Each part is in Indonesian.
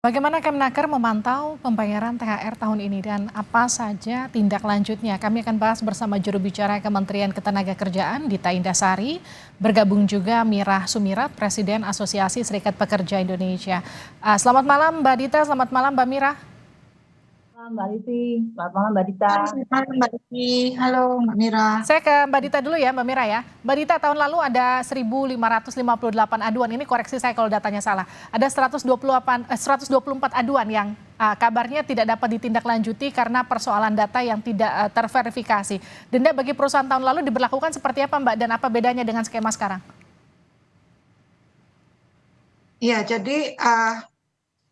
Bagaimana Kemnaker memantau pembayaran THR tahun ini dan apa saja tindak lanjutnya? Kami akan bahas bersama juru bicara Kementerian Ketenagakerjaan Dita Indasari, bergabung juga Mirah Sumirat, Presiden Asosiasi Serikat Pekerja Indonesia. Selamat malam Mbak Dita, selamat malam Mbak Mirah. Malam Mbak Livi, selamat malam Mbak Dita. Selamat malam Mbak Vicky. Halo Mbak Mira. Saya ke Mbak Dita dulu ya Mbak Mirah ya. Mbak Dita, tahun lalu ada 1.558 aduan, ini koreksi saya kalau datanya salah. Ada 124 aduan yang kabarnya tidak dapat ditindaklanjuti karena persoalan data yang tidak terverifikasi. Denda bagi perusahaan tahun lalu diberlakukan seperti apa Mbak dan apa bedanya dengan skema sekarang? Iya, jadi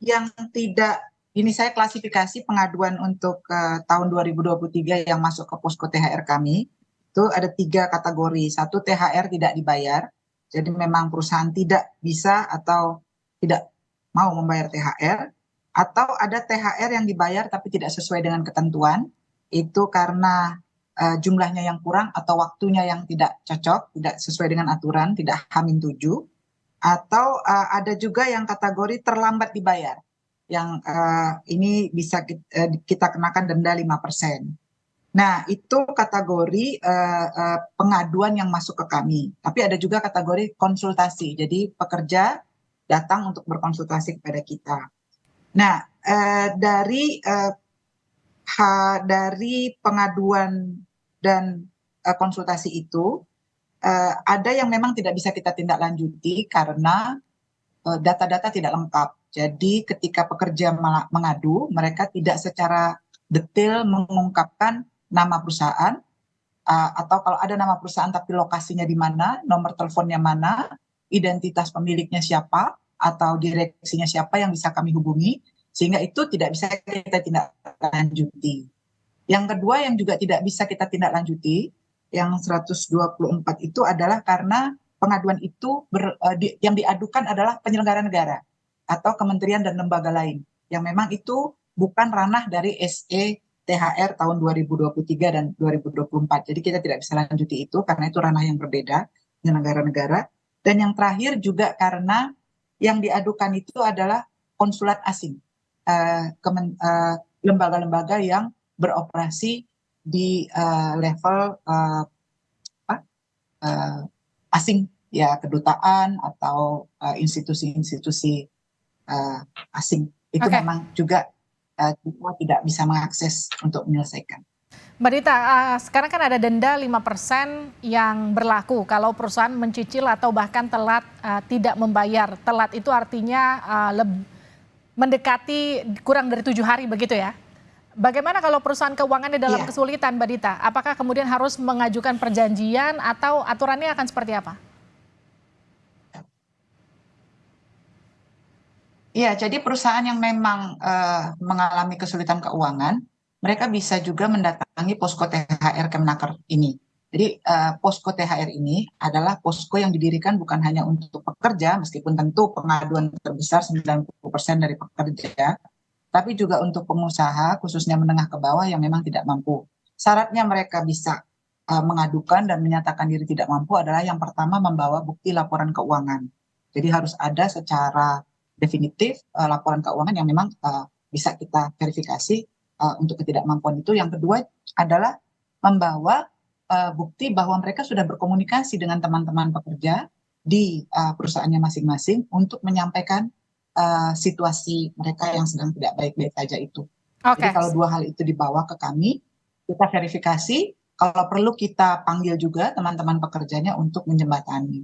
yang tidak ini saya klasifikasi pengaduan untuk tahun 2023 yang masuk ke posko THR kami itu ada 3 kategori. Satu, THR tidak dibayar, jadi memang perusahaan tidak bisa atau tidak mau membayar THR, atau ada THR yang dibayar tapi tidak sesuai dengan ketentuan, itu karena jumlahnya yang kurang atau waktunya yang tidak cocok, tidak sesuai dengan aturan, tidak H-7, atau ada juga yang kategori terlambat dibayar, yang ini bisa kita kenakan denda 5%. Nah, itu kategori pengaduan yang masuk ke kami. Tapi ada juga kategori konsultasi. Jadi pekerja datang untuk berkonsultasi kepada kita. Nah, dari pengaduan dan konsultasi itu ada yang memang tidak bisa kita tindak lanjuti karena data-data tidak lengkap. Jadi ketika pekerja mengadu, mereka tidak secara detail mengungkapkan nama perusahaan, atau kalau ada nama perusahaan tapi lokasinya di mana, nomor teleponnya mana, identitas pemiliknya siapa, atau direksinya siapa yang bisa kami hubungi, sehingga itu tidak bisa kita tindak lanjuti. Yang kedua yang juga tidak bisa kita tindak lanjuti, yang 124 itu adalah karena pengaduan itu yang diadukan adalah penyelenggara negara atau kementerian dan lembaga lain, yang memang itu bukan ranah dari SE THR tahun 2023 dan 2024. Jadi kita tidak bisa lanjuti itu karena itu ranah yang berbeda, penyelenggara negara. Dan yang terakhir juga karena yang diadukan itu adalah konsulat asing, lembaga-lembaga yang beroperasi di level apa, asing, ya kedutaan atau institusi-institusi asing. Itu Oke. memang juga kita tidak bisa mengakses untuk menyelesaikan. Mbak Dita, sekarang kan ada denda 5% yang berlaku kalau perusahaan mencicil atau bahkan telat tidak membayar. Telat itu artinya mendekati kurang dari 7 hari begitu ya. Bagaimana kalau perusahaan keuangan di dalam Iya, kesulitan, Mbak Dita? Apakah kemudian harus mengajukan perjanjian atau aturannya akan seperti apa? iya. Jadi perusahaan yang memang mengalami kesulitan keuangan, mereka bisa juga mendatangi posko THR Kemnaker ini. Jadi posko THR ini adalah posko yang didirikan bukan hanya untuk pekerja, meskipun tentu pengaduan terbesar 90% dari pekerja, tapi juga untuk pengusaha, khususnya menengah ke bawah yang memang tidak mampu. Syaratnya mereka bisa mengadukan dan menyatakan diri tidak mampu adalah yang pertama membawa bukti laporan keuangan. Jadi harus ada secara definitif laporan keuangan yang memang bisa kita verifikasi untuk ketidakmampuan itu. Yang kedua adalah membawa bukti bahwa mereka sudah berkomunikasi dengan teman-teman pekerja di perusahaannya masing-masing untuk menyampaikan situasi mereka yang sedang tidak baik-baik saja itu. Jadi Oke, kalau dua hal itu dibawa ke kami, kita verifikasi, kalau perlu kita panggil juga teman-teman pekerjanya untuk menjembatani.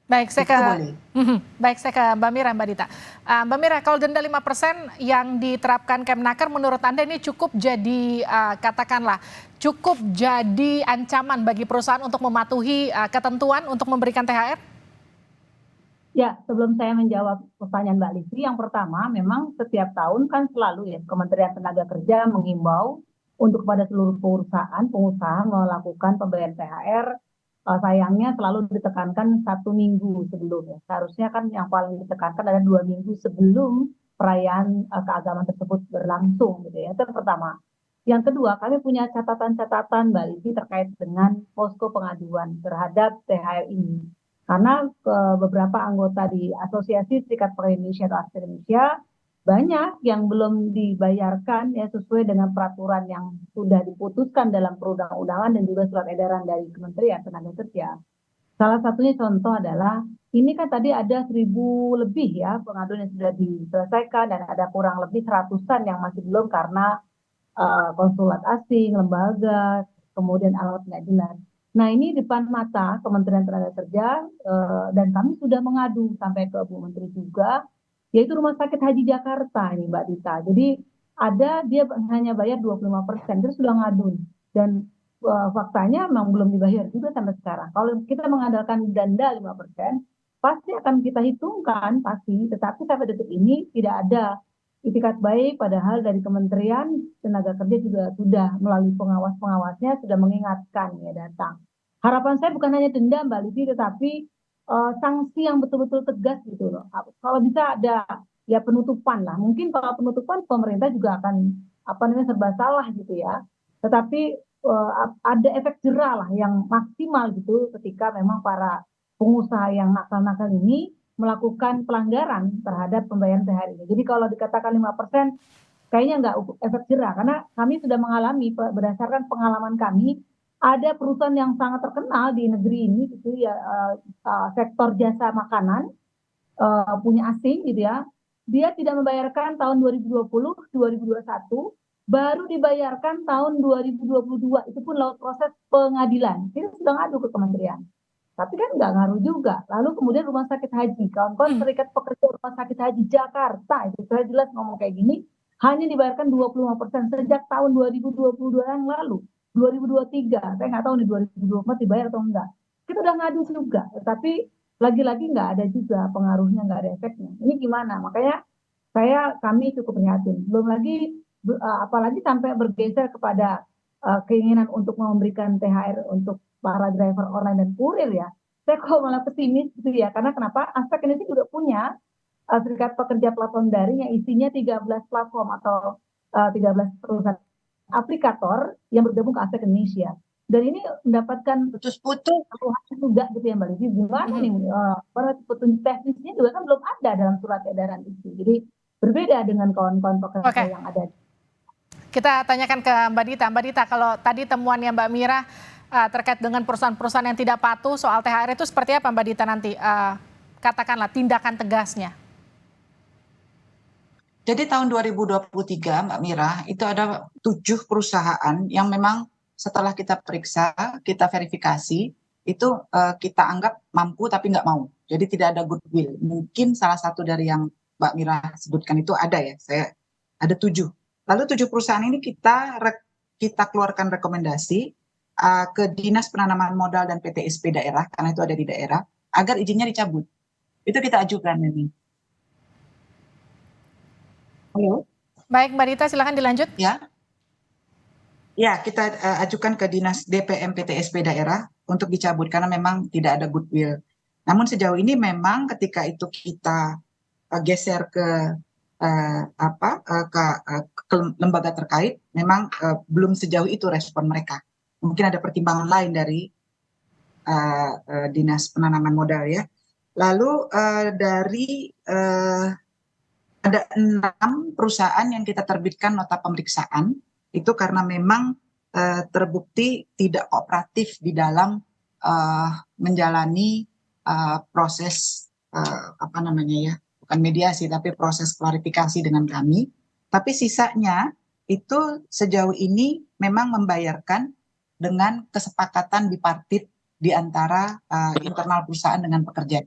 baik saya ke Itu boleh. baik saya ke Mbak Mira, Mbak Dita. Mbak Mira, kalau denda 5% yang diterapkan Kemnaker menurut Anda ini cukup jadi katakanlah cukup jadi ancaman bagi perusahaan untuk mematuhi ketentuan untuk memberikan THR? Ya, sebelum saya menjawab pertanyaan Mbak Livi, yang pertama memang setiap tahun kan selalu ya Kementerian Tenaga Kerja mengimbau untuk kepada seluruh perusahaan, pengusaha melakukan pembayaran THR. Sayangnya selalu ditekankan 1 minggu sebelumnya. Seharusnya kan yang paling ditekankan adalah 2 minggu sebelum perayaan keagamaan tersebut berlangsung, gitu ya. Itu yang pertama. Yang kedua, kami punya catatan-catatan Mbak Livi terkait dengan posko pengaduan terhadap THR ini. Karena beberapa anggota di Asosiasi Serikat Pekerja Indonesia atau ASPI Indonesia banyak yang belum dibayarkan ya sesuai dengan peraturan yang sudah diputuskan dalam perundang-undangan dan juga surat edaran dari Kementerian Tenaga Kerja. Salah satunya contoh adalah ini kan tadi ada 1.000 lebih ya pengaduan yang sudah diselesaikan dan ada kurang lebih seratusan yang masih belum karena konsulat asing, lembaga, kemudian alamat nggak jelas. Nah ini depan mata Kementerian Tenaga Kerja dan kami sudah mengadu sampai ke Bu Menteri juga, yaitu Rumah Sakit Haji Jakarta ini Mbak Dita. Jadi ada dia hanya bayar 25%, terus sudah ngadu dan faktanya memang belum dibayar juga sampai sekarang. Kalau kita mengandalkan denda 5%, pasti akan kita hitungkan pasti, tetapi sampai detik ini tidak ada itikat baik, padahal dari Kementerian Tenaga Kerja juga sudah melalui pengawas-pengawasnya sudah mengingatkan ya datang. Harapan saya bukan hanya denda Mbak Livi, tetapi sanksi yang betul-betul tegas gitu loh. Kalau bisa ada ya penutupan lah. Mungkin kalau penutupan pemerintah juga akan apa namanya serba salah gitu ya. Tetapi ada efek jerah lah yang maksimal gitu ketika memang para pengusaha yang nakal-nakal ini melakukan pelanggaran terhadap pembayaran THR ini. Jadi kalau dikatakan 5%, kayaknya nggak efek jerah, karena kami sudah mengalami, berdasarkan pengalaman kami, ada perusahaan yang sangat terkenal di negeri ini, gitu ya, sektor jasa makanan, punya asing gitu ya, dia tidak membayarkan tahun 2020, 2021, baru dibayarkan tahun 2022, itu pun lewat proses pengadilan. Kita sudah ngadu ke kementerian. Tapi kan nggak ngaruh juga. Lalu kemudian rumah sakit haji, kawan-kawan Serikat Pekerja Rumah Sakit Haji Jakarta, itu saya jelas ngomong kayak gini, hanya dibayarkan 25% sejak tahun 2022 yang lalu, 2023. Saya nggak tahu nih 2024 dibayar atau enggak. Kita udah ngadu juga, tapi lagi-lagi nggak ada juga pengaruhnya, nggak ada efeknya. Ini gimana? Makanya kami cukup prihatin. Belum lagi, apalagi sampai bergeser kepada keinginan untuk memberikan THR untuk para driver online dan kurir ya, saya kok malah pesimis gitu ya. Karena kenapa? Aspek ini juga punya Serikat Pekerja Platform Daring yang isinya 13 platform atau 13 perusahaan aplikator yang bergabung ke Aspek Indonesia. Dan ini mendapatkan Putus-putus. keluhan juga gitu ya Mbak Livi. Gimana nih? Petunjuk teknisnya juga kan belum ada dalam surat edaran itu. Jadi berbeda dengan kawan-kawan pekerja yang ada. Kita tanyakan ke Mbak Dita. Mbak Dita, kalau tadi temuannya Mbak Mira terkait dengan perusahaan-perusahaan yang tidak patuh soal THR itu seperti apa Mbak Dita nanti? Katakanlah tindakan tegasnya. Jadi tahun 2023 Mbak Mira, itu ada 7 perusahaan yang memang setelah kita periksa, kita verifikasi, itu kita anggap mampu tapi nggak mau. Jadi tidak ada goodwill. Mungkin salah satu dari yang Mbak Mira sebutkan itu ada ya, saya ada 7. Lalu 7 perusahaan ini kita keluarkan rekomendasi ke Dinas Penanaman Modal dan PTSP daerah, karena itu ada di daerah, agar izinnya dicabut. Itu kita ajukan ini. Halo? Baik Mbak Dita, silakan dilanjut. Ya, kita ajukan ke Dinas DPM PTSP daerah untuk dicabut karena memang tidak ada goodwill. Namun sejauh ini memang ketika itu kita geser ke lembaga terkait, memang belum sejauh itu respon mereka. Mungkin ada pertimbangan lain dari Dinas Penanaman Modal ya. Lalu ada 6 perusahaan yang kita terbitkan nota pemeriksaan, itu karena memang terbukti tidak kooperatif di dalam menjalani proses bukan mediasi tapi proses klarifikasi dengan kami. Tapi sisanya itu sejauh ini memang membayarkan dengan kesepakatan bipartit di antara internal perusahaan dengan pekerja.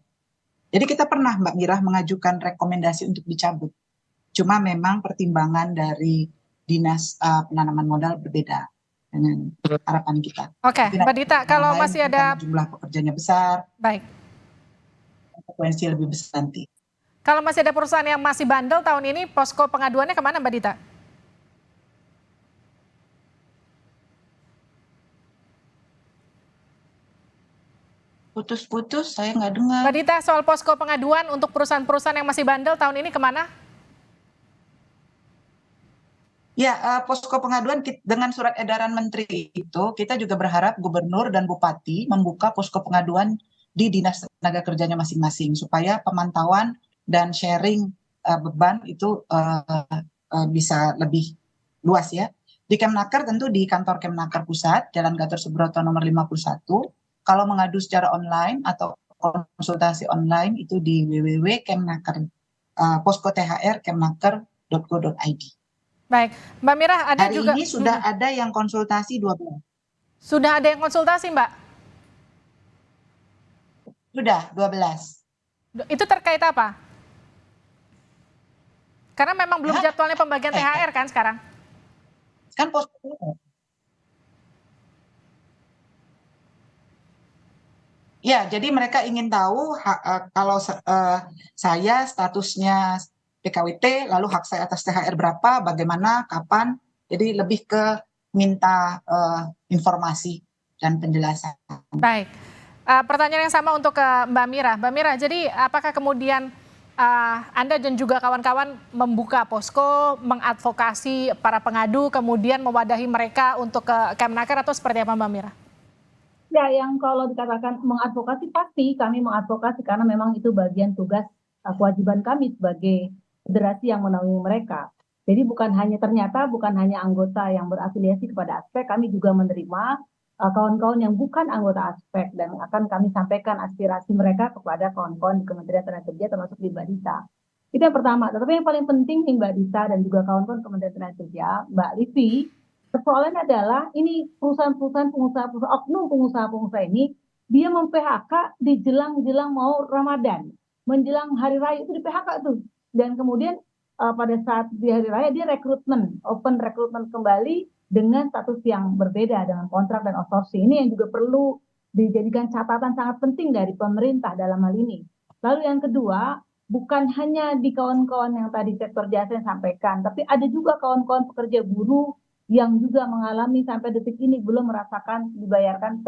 Jadi kita pernah Mbak Mira mengajukan rekomendasi untuk dicabut. Cuma memang pertimbangan dari Dinas Penanaman Modal berbeda dengan harapan kita. Oke, Mbak Dita, kalau masih ada jumlah pekerjanya besar, baik, konsekuensi lebih besar nanti. Kalau masih ada perusahaan yang masih bandel tahun ini, posko pengaduannya kemana Mbak Dita? Putus-putus, saya nggak dengar. Mbak Dita, soal posko pengaduan untuk perusahaan-perusahaan yang masih bandel tahun ini kemana? Ya, posko pengaduan dengan surat edaran menteri itu, kita juga berharap gubernur dan bupati membuka posko pengaduan di dinas tenaga kerjanya masing-masing, supaya pemantauan dan sharing beban itu bisa lebih luas ya. Di Kemnaker tentu di kantor Kemnaker Pusat, Jalan Gatot Subroto nomor 51. Kalau mengadu secara online atau konsultasi online itu di www.kemnaker posko THR kemnaker.go.id. Baik, Mbak Mira, ada Hari juga ini sudah ada yang konsultasi 12. sudah ada yang konsultasi, Mbak. Sudah 12. Itu terkait apa? Karena memang belum Ya, jadwalnya pembagian THR kan sekarang. kan posko. Ya, jadi mereka ingin tahu kalau saya statusnya PKWT, lalu hak saya atas THR berapa, bagaimana, kapan. Jadi lebih ke minta informasi dan penjelasan. Baik, pertanyaan yang sama untuk ke Mbak Mira. Mbak Mira, jadi apakah kemudian Anda dan juga kawan-kawan membuka posko, mengadvokasi para pengadu, kemudian mewadahi mereka untuk ke Kemnaker atau seperti apa, Mbak Mira? Ya, yang kalau dikatakan mengadvokasi, pasti kami mengadvokasi karena memang itu bagian tugas kewajiban kami sebagai federasi yang menaungi mereka. Jadi ternyata bukan hanya anggota yang berafiliasi kepada aspek, kami juga menerima kawan-kawan yang bukan anggota aspek dan akan kami sampaikan aspirasi mereka kepada kawan-kawan di Kementerian Tenaga Kerja termasuk di Mbak Dita. Itu yang pertama. Tetapi yang paling penting nih Mbak Dita dan juga kawan-kawan Kementerian Tenaga Kerja, Mbak Livi, persoalannya adalah ini perusahaan-perusahaan oknum pengusaha-pengusaha ini dia mem-PHK di jelang-jelang mau Ramadan, menjelang hari raya itu di PHK tuh. Dan kemudian pada saat di hari raya dia open rekrutmen kembali dengan status yang berbeda dengan kontrak dan outsourcing. Ini yang juga perlu dijadikan catatan sangat penting dari pemerintah dalam hal ini. Lalu yang kedua, bukan hanya di kawan-kawan yang tadi sektor jasa yang sampaikan, tapi ada juga kawan-kawan pekerja buruh yang juga mengalami sampai detik ini belum merasakan dibayarkan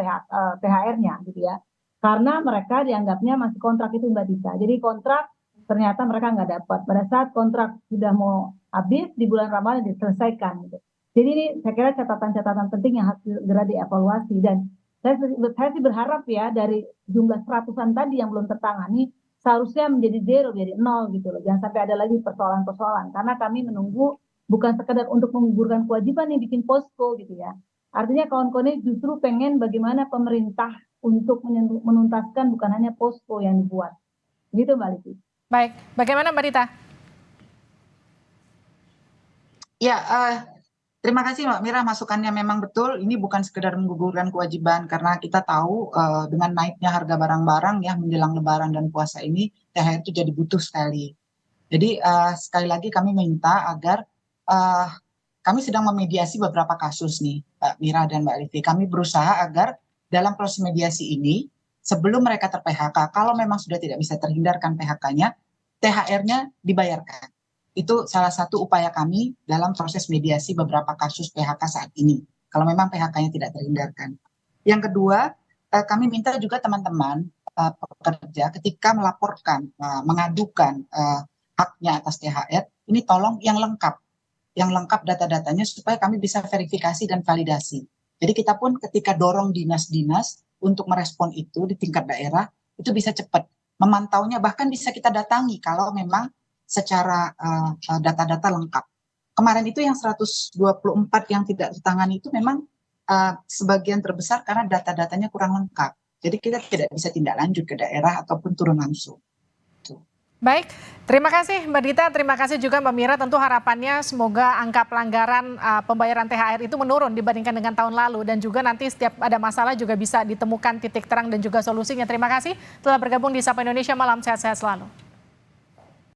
THR-nya gitu ya. Karena mereka dianggapnya masih kontrak itu Mbak Dita. Jadi kontrak ternyata mereka nggak dapat. Pada saat kontrak sudah mau habis di bulan Ramadan diselesaikan. Gitu. Jadi ini saya kira catatan-catatan penting yang harus segera dievaluasi. Dan saya sih berharap ya dari jumlah seratusan tadi yang belum tertangani seharusnya menjadi zero, menjadi nol gitu loh. Jangan sampai ada lagi persoalan-persoalan. Karena kami menunggu bukan sekedar untuk menggugurkan kewajiban nih bikin posko gitu ya. Artinya kawan-kawan ini justru pengen bagaimana pemerintah untuk menuntaskan bukan hanya posko yang dibuat. Gitu Mbak Livi. Baik, bagaimana Mbak Dita? Ya, terima kasih Mbak Mira, masukannya memang betul. Ini bukan sekedar menggugurkan kewajiban karena kita tahu dengan naiknya harga barang-barang ya menjelang Lebaran dan puasa ini THR itu jadi butuh sekali. Jadi sekali lagi kami minta agar kami sedang memediasi beberapa kasus nih, Mbak Mira dan Mbak Livi. Kami berusaha agar dalam proses mediasi ini, sebelum mereka ter-PHK, kalau memang sudah tidak bisa terhindarkan PHK-nya, THR-nya dibayarkan. Itu salah satu upaya kami dalam proses mediasi beberapa kasus PHK saat ini, kalau memang PHK-nya tidak terhindarkan. Yang kedua, kami minta juga teman-teman pekerja ketika melaporkan, mengadukan haknya atas THR, ini tolong yang lengkap data-datanya supaya kami bisa verifikasi dan validasi. Jadi kita pun ketika dorong dinas-dinas untuk merespon itu di tingkat daerah, itu bisa cepat. Memantaunya bahkan bisa kita datangi kalau memang secara data-data lengkap. Kemarin itu yang 124 yang tidak ditangani itu memang sebagian terbesar karena data-datanya kurang lengkap. Jadi kita tidak bisa tindak lanjut ke daerah ataupun turun langsung. Baik, terima kasih Mbak Dita, terima kasih juga Mbak Mira. Tentu harapannya semoga angka pelanggaran pembayaran THR itu menurun dibandingkan dengan tahun lalu. Dan juga nanti setiap ada masalah juga bisa ditemukan titik terang dan juga solusinya. Terima kasih telah bergabung di Sapa Indonesia Malam, sehat-sehat selalu.